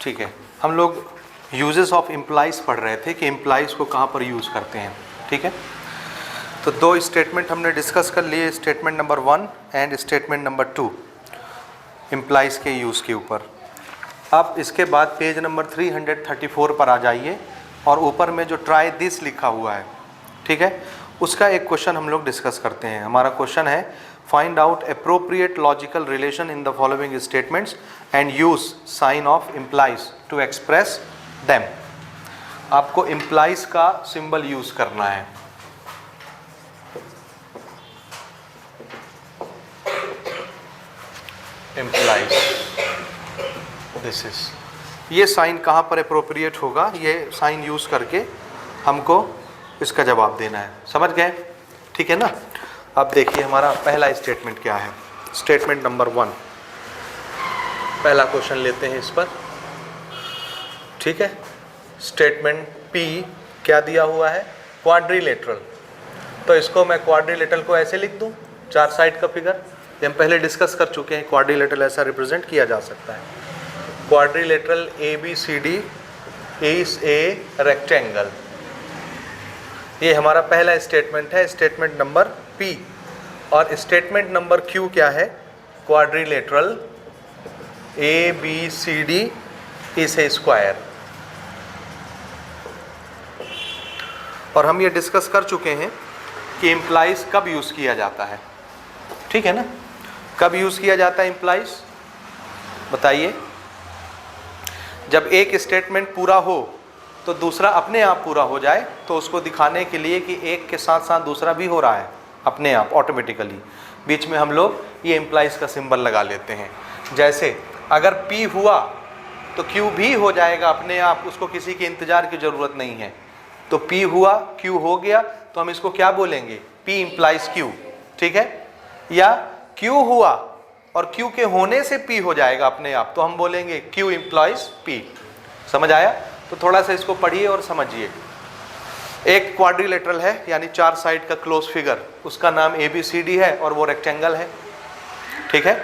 ठीक है, हम लोग यूजेस ऑफ इम्प्लाइज पढ़ रहे थे कि इम्प्लाइज को कहाँ पर यूज़ करते हैं। ठीक है, तो दो स्टेटमेंट हमने डिस्कस कर लिए, statement number 1 and statement number 2 implies के यूज़ के ऊपर। अब इसके बाद पेज नंबर 334 पर आ जाइए और ऊपर में जो ट्राई दिस लिखा हुआ है, ठीक है, उसका एक क्वेश्चन हम लोग डिस्कस करते हैं। हमारा क्वेश्चन है find out appropriate logical relation in the following statements and use sign of implies to express them. आपको इम्प्लाइज का सिंबल यूज करना है। इम्प्लाइज, दिस इज, ये साइन कहाँ पर अप्रोप्रिएट होगा, ये साइन यूज करके हमको इसका जवाब देना है। समझ गए? ठीक है ना। अब देखिए हमारा पहला स्टेटमेंट क्या है। स्टेटमेंट नंबर 1, पहला क्वेश्चन लेते हैं इस पर। ठीक है, स्टेटमेंट पी क्या दिया हुआ है, क्वाड्रिलेटरल। तो इसको मैं क्वाड्रिलेटरल को ऐसे लिख दूं, 4 साइड का फिगर, ये हम पहले डिस्कस कर चुके हैं। क्वाड्रिलेटरल ऐसा रिप्रेजेंट किया जा सकता है। Quadrilateral ABCD is a rectangle. ये हमारा पहला स्टेटमेंट है, स्टेटमेंट नंबर P। और स्टेटमेंट नंबर Q क्या है, quadrilateral ABCD is a square. और हम ये डिस्कस कर चुके हैं कि इम्प्लाइज कब यूज़ किया जाता है। ठीक है ना, कब यूज़ किया जाता है इम्प्लाइज, बताइए। जब एक स्टेटमेंट पूरा हो तो दूसरा अपने आप पूरा हो जाए, तो उसको दिखाने के लिए कि एक के साथ साथ दूसरा भी हो रहा है अपने आप ऑटोमेटिकली, बीच में हम लोग ये इम्प्लाइज का सिंबल लगा लेते हैं। जैसे अगर P हुआ तो Q भी हो जाएगा अपने आप, उसको किसी के इंतजार की ज़रूरत नहीं है। तो P हुआ, Q हो गया, तो हम इसको क्या बोलेंगे, P इम्प्लाइज Q। ठीक है, या Q हुआ और Q के होने से P हो जाएगा अपने आप, तो हम बोलेंगे Q इम्प्लाइज P। समझ आया? तो थोड़ा सा इसको पढ़िए और समझिए। एक क्वाड्रिलेटरल है, यानी 4 साइड का क्लोज फिगर, उसका नाम ABCD है और वो रेक्टेंगल है। ठीक है,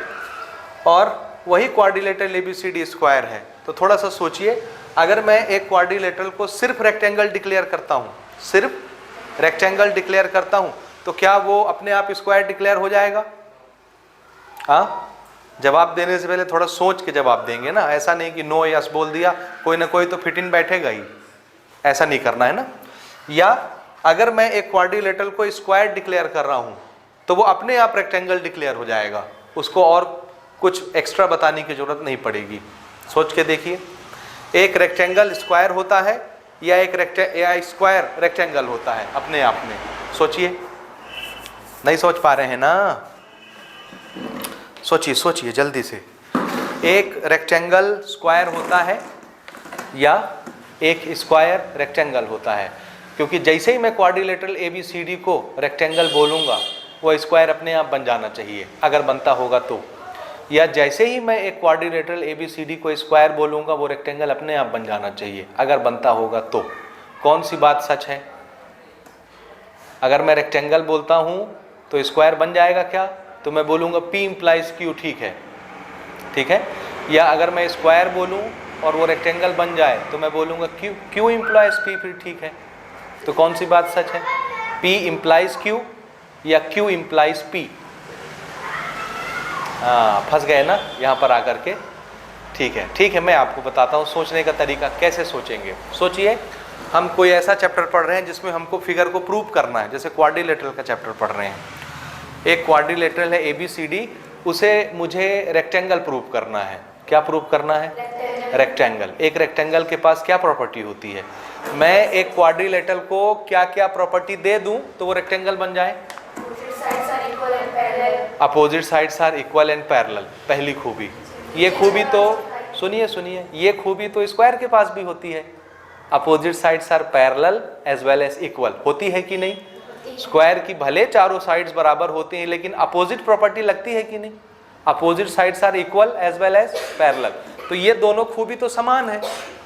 और वही क्वाड्रिलेटरल ABCD स्क्वायर है। तो थोड़ा सा सोचिए, अगर मैं एक क्वाड्रिलेटरल को सिर्फ रेक्टेंगल डिक्लेयर करता हूँ, सिर्फ रेक्टेंगल डिक्लेयर करता हूँ, तो क्या वो अपने आप स्क्वायर डिक्लेयर हो जाएगा? हाँ, जवाब देने से पहले थोड़ा सोच के जवाब देंगे ना, ऐसा नहीं कि नो यस बोल दिया, कोई ना कोई तो फिट इन बैठेगा ही, ऐसा नहीं करना है ना। या अगर मैं एक क्वाड्रिलेटरल को स्क्वायर डिक्लेयर कर रहा हूं, तो वो अपने आप रेक्टेंगल डिक्लेयर हो जाएगा, उसको और कुछ एक्स्ट्रा बताने की जरूरत नहीं पड़ेगी। सोच के देखिए, एक रेक्टेंगल स्क्वायर होता है या एक स्क्वायर रेक्टेंगल होता है अपने आप में, सोचिए। नहीं सोच पा रहे हैं ना, सोचिए सोचिए जल्दी से। एक रेक्टेंगल स्क्वायर होता है या एक स्क्वायर रेक्टेंगल होता है, क्योंकि जैसे ही मैं क्वाड्रिलेटरल ABCD को रेक्टेंगल बोलूँगा, वो स्क्वायर अपने आप बन जाना चाहिए अगर बनता होगा तो। या जैसे ही मैं एक क्वाड्रिलेटरल ABCD को स्क्वायर बोलूँगा, वो रेक्टेंगल अपने आप बन जाना चाहिए अगर बनता होगा तो। कौन सी बात सच है? अगर मैं रेक्टेंगल बोलता हूँ तो स्क्वायर बन जाएगा क्या? तो मैं बोलूँगा P इम्प्लाइज Q। ठीक है, ठीक है। या अगर मैं स्क्वायर बोलूँ और वो रेक्टेंगल बन जाए, तो मैं बोलूँगा Q इम्प्लाइज P, फिर ठीक है। तो कौन सी बात सच है, P इम्प्लाइज Q या Q इम्प्लाइज P? हाँ, फंस गए ना यहाँ पर आकर के। ठीक है, ठीक है, मैं आपको बताता हूँ सोचने का तरीका, कैसे सोचेंगे। सोचिए, हम कोई ऐसा चैप्टर पढ़ रहे हैं जिसमें हमको फिगर को प्रूव करना है, जैसे क्वाड्रिलेटरल का चैप्टर पढ़ रहे हैं। एक क्वाड्रिलेटरल है ABCD, उसे मुझे रेक्टेंगल प्रूव करना है। क्या प्रूव करना है? रेक्टेंगल। एक रेक्टेंगल के पास क्या प्रॉपर्टी होती है? मैं एक क्वाड्रिलेटरल को क्या क्या प्रॉपर्टी दे दूं तो वो रेक्टेंगल बन जाए? Opposite sides are equal and parallel, पहली खूबी। ये खूबी तो सुनिए, ये खूबी तो स्क्वायर के पास भी होती है। Opposite sides are parallel as well as equal, होती है कि नहीं? स्क्वायर की भले चारों साइड्स बराबर होती हैं, लेकिन अपोजिट प्रॉपर्टी लगती है कि नहीं? Opposite sides are equal as well as parallel. तो ये दोनों खूबी तो समान है,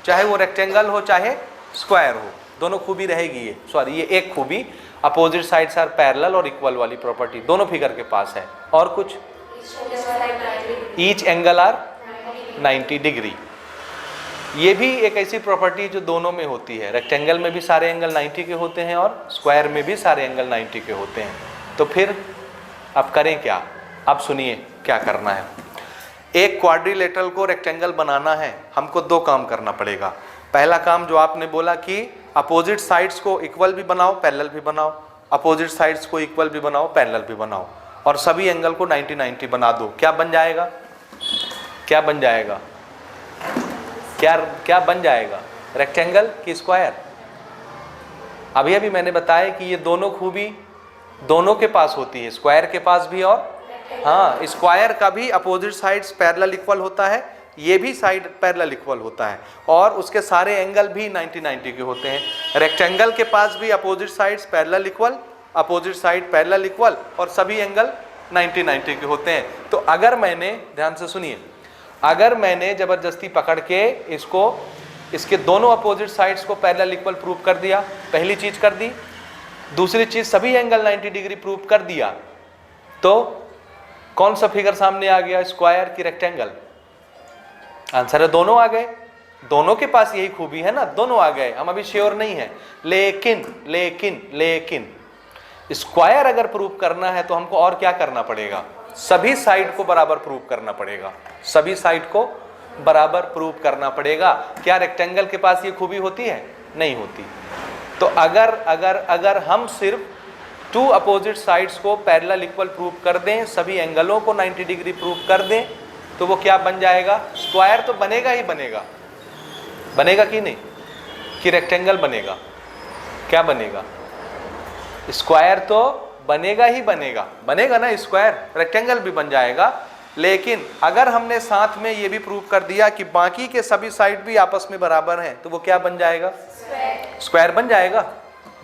चाहे वो रेक्टेंगल हो चाहे स्क्वायर हो, दोनों खूबी रहेगी। ये एक खूबी अपोजिट साइड्स आर पैरेलल और इक्वल वाली प्रॉपर्टी दोनों फिगर के पास है। और कुछ? Each angle are 90 degree. ये भी एक ऐसी प्रॉपर्टी जो दोनों में होती है, रेक्टेंगल में भी सारे एंगल 90 के होते हैं और स्क्वायर में भी सारे एंगल 90 के होते हैं। तो फिर अब करें क्या? अब सुनिए क्या करना है। एक क्वाड्रिलेटरल को रेक्टेंगल बनाना है, हमको दो काम करना पड़ेगा। पहला काम जो आपने बोला कि अपोजिट साइड्स को इक्वल भी बनाओ पैरेलल भी बनाओ, अपोजिट साइड्स को इक्वल भी बनाओ पैरेलल भी बनाओ, और सभी एंगल को 90-90 बना दो। क्या बन जाएगा? क्या बन जाएगा? क्या बन जाएगा? रेक्टेंगल कि स्क्वायर? अभी अभी मैंने बताया कि ये दोनों खूबी दोनों के पास होती है, स्क्वायर के पास भी और हाँ, स्क्वायर का भी अपोजिट साइड्स पैरेलल इक्वल होता है, ये भी साइड पैरेलल इक्वल होता है, और उसके सारे एंगल भी 90-90 के होते हैं। रेक्टेंगल के पास भी opposite sides parallel equal, opposite side parallel equal, और सभी एंगल 90-90 के होते हैं। तो अगर मैंने, ध्यान से सुनिए, अगर मैंने जबरदस्ती पकड़ के इसके दोनों अपोजिट साइड्स को पैरेलल इक्वल प्रूव कर दिया, पहली चीज कर दी, दूसरी चीज सभी एंगल 90 डिग्री प्रूव कर दिया, तो कौन सा फिगर सामने आ गया? स्क्वायर की रेक्टेंगल? आंसर है दोनों आ गए। दोनों के पास यही खूबी है ना, दोनों आ गए। हम अभी श्योर नहीं है, लेकिन लेकिन लेकिन स्क्वायर अगर प्रूव करना है तो हमको और क्या करना पड़ेगा? सभी साइड को बराबर प्रूव करना पड़ेगा, सभी साइड को बराबर प्रूव करना पड़ेगा। क्या रेक्टेंगल के पास ये खूबी होती है? नहीं होती। तो अगर हम सिर्फ टू अपोजिट साइड्स को पैरेलल इक्वल प्रूव कर दें, सभी एंगलों को 90 डिग्री प्रूव कर दें, तो वो क्या बन जाएगा? स्क्वायर तो बनेगा ही बनेगा। बनेगा कि नहीं? कि रेक्टेंगल बनेगा? क्या बनेगा? स्क्वायर तो बनेगा ही बनेगा, बनेगा ना स्क्वायर, रेक्टेंगल भी बन जाएगा। लेकिन अगर हमने साथ में ये भी प्रूव कर दिया कि बाकी के सभी साइड भी आपस में बराबर हैं, तो वो क्या बन जाएगा? स्क्वायर बन जाएगा।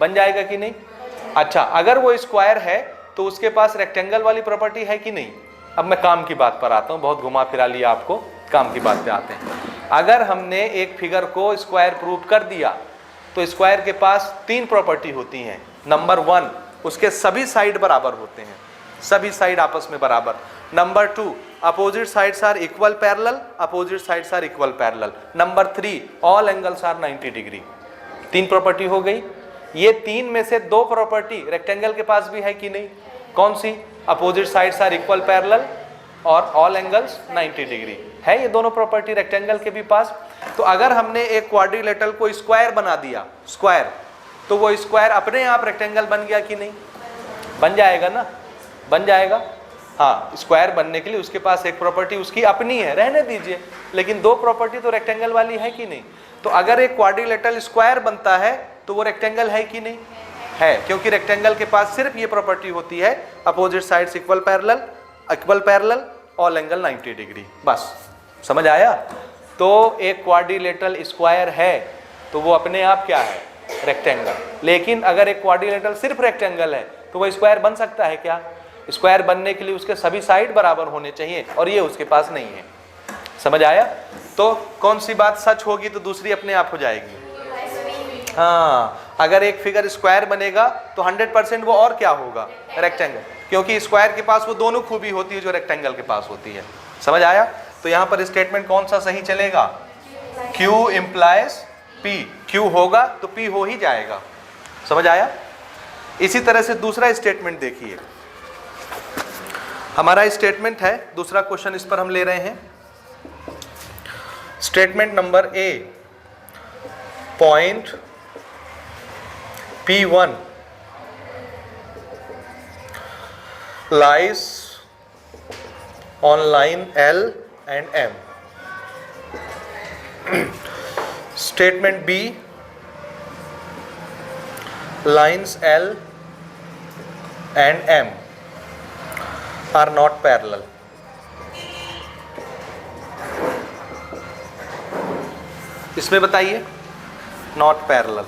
बन जाएगा कि नहीं? अच्छा, अगर वो स्क्वायर है तो उसके पास रेक्टेंगल वाली प्रॉपर्टी है कि नहीं? अब मैं काम की बात पर आता हूँ, बहुत घुमा फिरा लिया आपको, काम की बात पे आते हैं। अगर हमने एक फिगर को स्क्वायर प्रूव कर दिया तो स्क्वायर के पास तीन प्रॉपर्टी होती हैं। नंबर 1, उसके सभी साइड बराबर होते हैं, सभी साइड आपस में बराबर। Number 2, opposite sides are equal parallel, opposite sides are equal parallel. Number 3, all angles are 90 degree. तीन प्रॉपर्टी हो गई। ये तीन में से दो प्रॉपर्टी रेक्टेंगल के पास भी है कि नहीं? कौन सी? Opposite sides are equal parallel और ऑल एंगल्स 90 डिग्री है, ये दोनों प्रॉपर्टी रेक्टेंगल के भी पास। तो अगर हमने एक क्वाड्रिलेटरल को स्क्वायर बना दिया, स्क्वायर, तो वो स्क्वायर अपने आप रेक्टेंगल बन गया कि नहीं? बन जाएगा ना, बन जाएगा। हाँ, स्क्वायर बनने के लिए उसके पास एक प्रॉपर्टी उसकी अपनी है, रहने दीजिए, लेकिन दो प्रॉपर्टी तो रेक्टेंगल वाली है कि नहीं? तो अगर एक क्वाड्रिलेटरल स्क्वायर बनता है तो वो रेक्टेंगल है कि नहीं? है, क्योंकि रेक्टेंगल के पास सिर्फ ये प्रॉपर्टी होती है, opposite sides equal parallel, all angle 90 degree. बस समझ आया? तो एक क्वाड्रिलेटरल स्क्वायर है तो वो अपने आप क्या है? रेक्टेंगल। लेकिन अगर एक क्वाड्रिलेटरल सिर्फ रेक्टेंगल है तो वो स्क्वायर बन सकता है क्या? स्क्वायर बनने के लिए उसके सभी साइड बराबर होने चाहिए, और ये उसके पास नहीं है। समझ आया? तो कौन सी बात सच होगी तो दूसरी अपने आप हो जाएगी। हाँ, अगर एक फिगर स्क्वायर बनेगा तो 100% वो और क्या होगा? रेक्टेंगल, क्योंकि स्क्वायर के पास वो दोनों खूबी होती है जो रेक्टेंगल के पास होती है। समझ आया? तो यहाँ पर स्टेटमेंट कौन सा सही चलेगा? Q implies P। Q होगा तो P हो ही जाएगा। समझ आया? इसी तरह से दूसरा स्टेटमेंट देखिए, हमारा स्टेटमेंट है दूसरा क्वेश्चन, इस पर हम ले रहे हैं। Statement number A, point P1 lies on line L and M. Statement B, lines L and M are not parallel. इसमें बताइए, नॉट पैरेलल।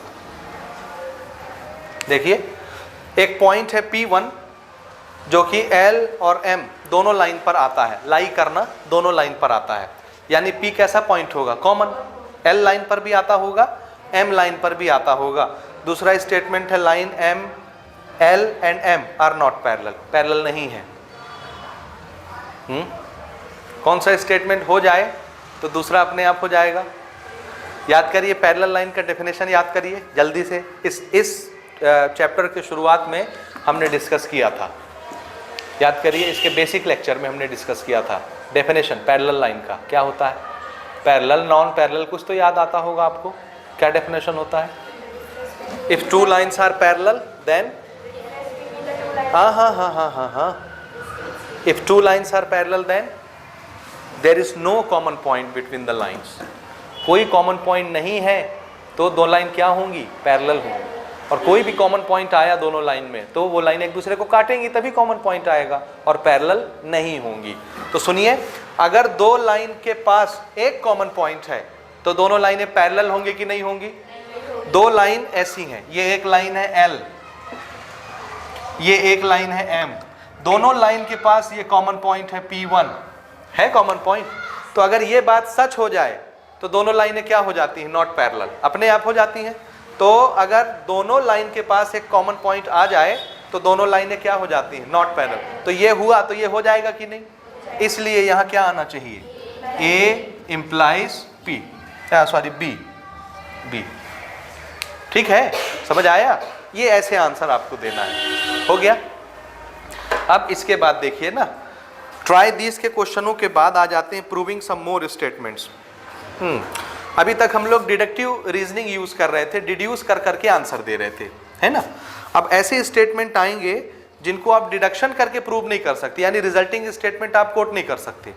देखिए, एक पॉइंट है P1 जो कि L और M दोनों लाइन पर आता है, लाई करना दोनों लाइन पर आता है, यानी P कैसा पॉइंट होगा? कॉमन, L लाइन पर भी आता होगा, M लाइन पर भी आता होगा। दूसरा स्टेटमेंट है line M, L and M are not parallel, parallel नहीं है। कौन सा स्टेटमेंट हो जाए तो दूसरा अपने आप हो जाएगा? याद करिए पैरेलल लाइन का डेफिनेशन याद करिए जल्दी से। इस चैप्टर के शुरुआत में हमने डिस्कस किया था, याद करिए, इसके बेसिक लेक्चर में हमने डिस्कस किया था डेफिनेशन पैरेलल लाइन का क्या होता है। पैरेलल, नॉन पैरेलल, कुछ तो याद आता होगा आपको, क्या डेफिनेशन होता है? If two lines are parallel then, हाँ, if two lines are parallel then there is no common point between the lines. कोई कॉमन पॉइंट नहीं है तो दो लाइन क्या होंगी? पैरेलल होंगी। और कोई भी कॉमन पॉइंट आया दोनों लाइन में तो वो लाइन एक दूसरे को काटेंगी तभी कॉमन पॉइंट आएगा, और पैरेलल नहीं होंगी। तो सुनिए, अगर दो लाइन के पास एक कॉमन पॉइंट है तो दोनों लाइनें पैरेलल होंगी कि नहीं होंगी? दो लाइन ऐसी हैं, ये एक लाइन है L, ये एक लाइन है M, दोनों लाइन के पास ये कॉमन पॉइंट है P1, है कॉमन पॉइंट। तो अगर ये बात सच हो जाए तो दोनों लाइनें क्या हो जाती हैं? नॉट पैरेलल, अपने आप हो जाती हैं। तो अगर दोनों लाइन के पास एक कॉमन पॉइंट आ जाए तो दोनों लाइनें क्या हो जाती हैं? Not parallel. तो ये हुआ तो ये हो जाएगा कि नहीं? इसलिए यहाँ क्या आना चाहिए? A implies P, sorry B। ठीक है, समझ आया? ये ऐसे आंसर आपको देना है, हो गया। अब इसके बाद देखिए ना, ट्राई दिस के क्वेश्चनों के बाद आ जाते हैं प्रूविंग सम मोर स्टेटमेंट्स। अभी तक हम लोग डिडक्टिव रीजनिंग यूज कर रहे थे, डिड्यूस कर करके आंसर दे रहे थे, है ना। अब ऐसे स्टेटमेंट आएंगे जिनको आप डिडक्शन करके प्रूव नहीं कर सकते, यानी रिजल्टिंग स्टेटमेंट आप कोट नहीं कर सकते।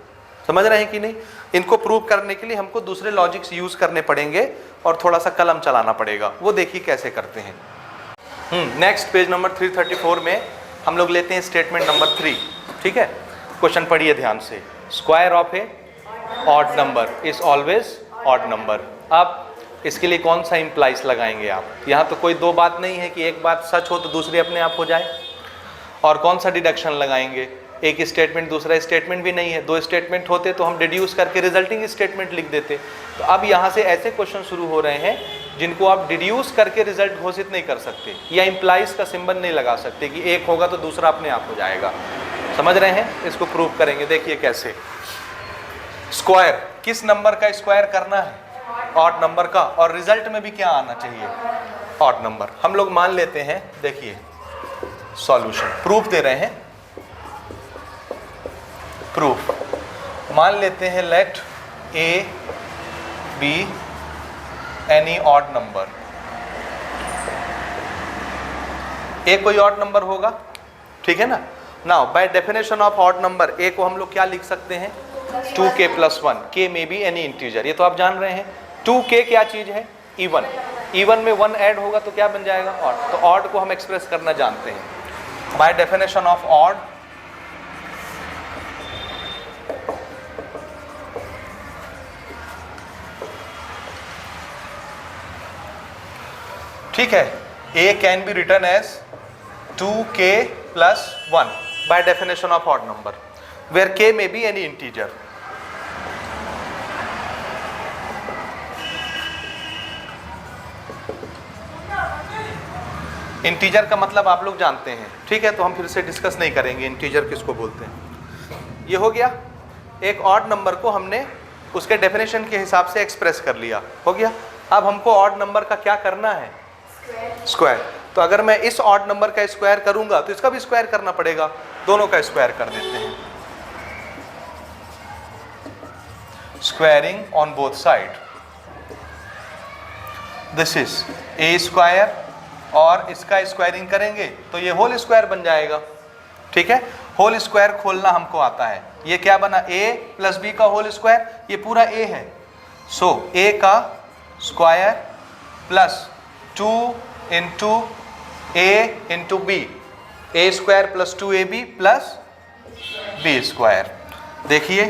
समझ रहे हैं कि नहीं? इनको प्रूव करने के लिए हमको दूसरे लॉजिक्स यूज करने पड़ेंगे और थोड़ा सा कलम चलाना पड़ेगा, वो देखिए कैसे करते हैं। नेक्स्ट पेज नंबर 334 में हम लोग लेते हैं स्टेटमेंट नंबर 3। ठीक है, क्वेश्चन पढ़िए ध्यान से। Square of A odd number is always odd number. अब इसके लिए कौन सा इम्प्लाइज लगाएंगे आप? यहाँ तो कोई दो बात नहीं है कि एक बात सच हो तो दूसरी अपने आप हो जाए। और कौन सा डिडक्शन लगाएंगे? एक स्टेटमेंट दूसरा स्टेटमेंट भी नहीं है, दो स्टेटमेंट होते तो हम डिड्यूस करके रिजल्टिंग स्टेटमेंट लिख देते। तो अब यहाँ से ऐसे क्वेश्चन शुरू हो रहे हैं जिनको आप डिड्यूस करके रिजल्ट घोषित नहीं कर सकते, या इम्प्लाइज का सिंबल नहीं लगा सकते कि एक होगा तो दूसरा अपने आप हो जाएगा। समझ रहे हैं? इसको प्रूव करेंगे, देखिए कैसे। स्क्वायर, किस नंबर का स्क्वायर करना है? ऑड नंबर का। और रिजल्ट में भी क्या आना चाहिए? Odd number. हम लोग मान लेते हैं, देखिए सॉल्यूशन, प्रूफ दे रहे हैं, प्रूफ मान लेते हैं let a be any odd number. A कोई ऑड नंबर होगा, ठीक है ना। Now by definition of odd number a को हम लोग क्या लिख सकते हैं? 2k + 1, k में भी एनी इंटीजर, ये तो आप जान रहे हैं। 2k क्या चीज है? इवन। इवन में 1 ऐड होगा तो क्या बन जाएगा? ऑड। तो ऑड को हम एक्सप्रेस करना जानते हैं बाय डेफिनेशन ऑफ ऑड। ठीक है, a can be written as 2k + 1 by definition of odd number where k may be any integer। Integer का मतलब आप लोग जानते हैं, ठीक है, तो हम फिर से डिस्कस नहीं करेंगे इंटीजर किसको बोलते हैं। ये हो गया, एक ऑड नंबर को हमने उसके डेफिनेशन के हिसाब से एक्सप्रेस कर लिया, हो गया। अब हमको ऑड नंबर का क्या करना है? स्क्वायर। तो अगर मैं इस ऑड नंबर का स्क्वायर करूंगा तो इसका भी स्क्वायर करना पड़ेगा, दोनों का स्क्वायर कर देते हैं। Squaring on both side, this is a square, और इसका स्क्वायरिंग करेंगे तो ये होल स्क्वायर बन जाएगा। ठीक है, होल स्क्वायर खोलना हमको आता है। ये क्या बना? a + b का होल स्क्वायर, ये पूरा a है। सो a का square plus 2 × a × b, a² + 2ab + b²। देखिए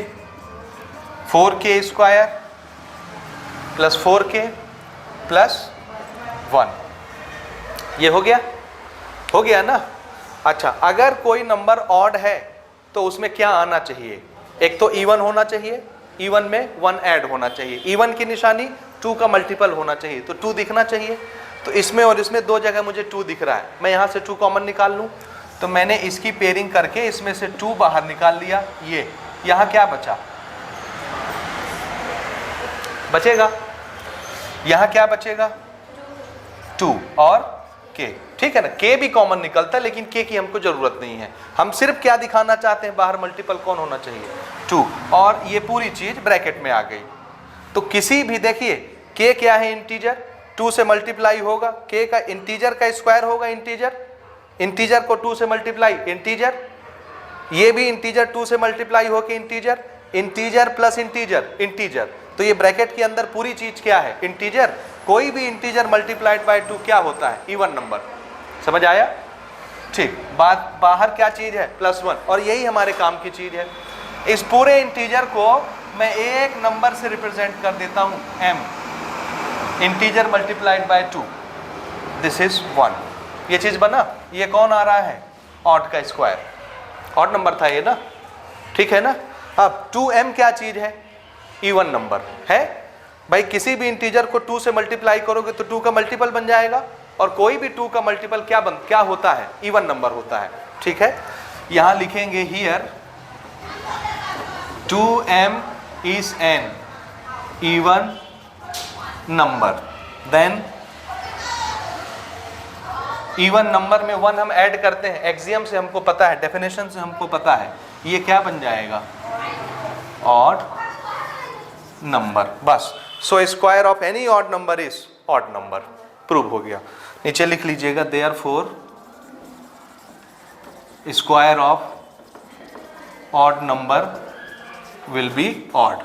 4k² + 4k + 1, ये हो गया ना। अच्छा, अगर कोई नंबर ऑड है तो उसमें क्या आना चाहिए? एक तो इवन होना चाहिए, इवन में 1 ऐड होना चाहिए, इवन की निशानी 2 का मल्टीपल होना चाहिए, तो 2 दिखना चाहिए। तो इसमें और इसमें दो जगह मुझे 2 दिख रहा है, मैं यहाँ से 2 कॉमन निकाल लूँ, तो मैंने इसकी पेयरिंग करके इसमें से 2 बाहर निकाल लिया। ये यहाँ क्या बचा? बचेगा यहां क्या बचेगा 2 और k, ठीक है ना। k भी कॉमन निकलता है लेकिन k की हमको जरूरत नहीं है, हम सिर्फ क्या दिखाना चाहते हैं, बाहर मल्टीपल कौन होना चाहिए 2, और ये पूरी चीज ब्रैकेट में आ गई। तो किसी भी देखिए k क्या है इंटीजर, 2 से मल्टीप्लाई होगा, k का इंटीजर का स्क्वायर होगा इंटीजर, इंटीजर को 2 से मल्टीप्लाई इंटीजर, ये भी इंटीजर 2 से मल्टीप्लाई होके integer, integer plus integer integer. तो ये ब्रैकेट के अंदर पूरी चीज क्या है इंटीजर, कोई भी इंटीजर मल्टीप्लाइड बाय 2 क्या होता है इवन नंबर, समझ आया, ठीक। बात बाहर क्या चीज है +1, और यही हमारे काम की चीज है। इस पूरे इंटीजर को मैं एक नंबर से रिप्रेजेंट कर देता हूं m, integer multiplied by 2, this is 1। ये चीज बना, ये कौन आ रहा है ऑड का स्क्वायर, ऑड नंबर था ये ना, ठीक है ना। अब 2m क्या चीज है, इवन नंबर है भाई, किसी भी इंटीजर को 2 से मल्टीप्लाई करोगे तो 2 का मल्टीपल बन जाएगा, और कोई भी 2 का मल्टीपल क्या होता है इवन नंबर होता है, ठीक है। यहां लिखेंगे here 2m is an even number, then even number में 1 हम ऐड करते हैं, एक्सियम से हमको पता है, डेफिनेशन से हमको पता है, ये क्या बन जाएगा ऑड नंबर, बस। So square of any odd number is odd number, prove हो गया। नीचे लिख लीजिएगा therefore square of odd number will be odd.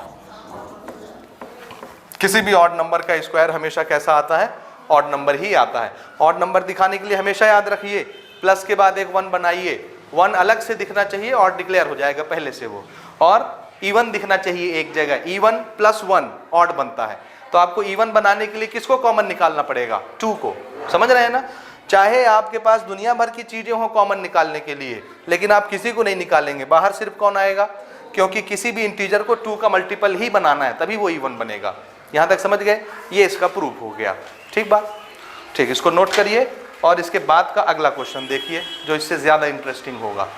किसी भी ऑड नंबर का स्क्वायर हमेशा कैसा आता है, ऑड नंबर ही आता है। ऑड नंबर दिखाने के लिए हमेशा याद रखिए प्लस के बाद एक 1 बनाइए, 1 अलग से दिखना चाहिए, ऑड डिक्लेयर हो जाएगा पहले से वो, और इवन दिखना चाहिए एक जगह, इवन +1 ऑड बनता है। तो आपको इवन बनाने के लिए किसको कॉमन निकालना पड़ेगा 2 को, समझ रहे हैं ना। चाहे आपके पास दुनिया भर की चीजें हो कॉमन निकालने के लिए, लेकिन आप किसी को नहीं निकालेंगे, बाहर सिर्फ कौन आएगा, क्योंकि किसी भी इंटीजर को 2 का मल्टीपल ही बनाना है, तभी वो इवन बनेगा। यहां तक समझ गए, ये इसका प्रूफ हो गया, ठीक बात, ठीक। इसको नोट करिए और इसके बाद का अगला क्वेश्चन देखिए जो इससे ज्यादा इंटरेस्टिंग होगा।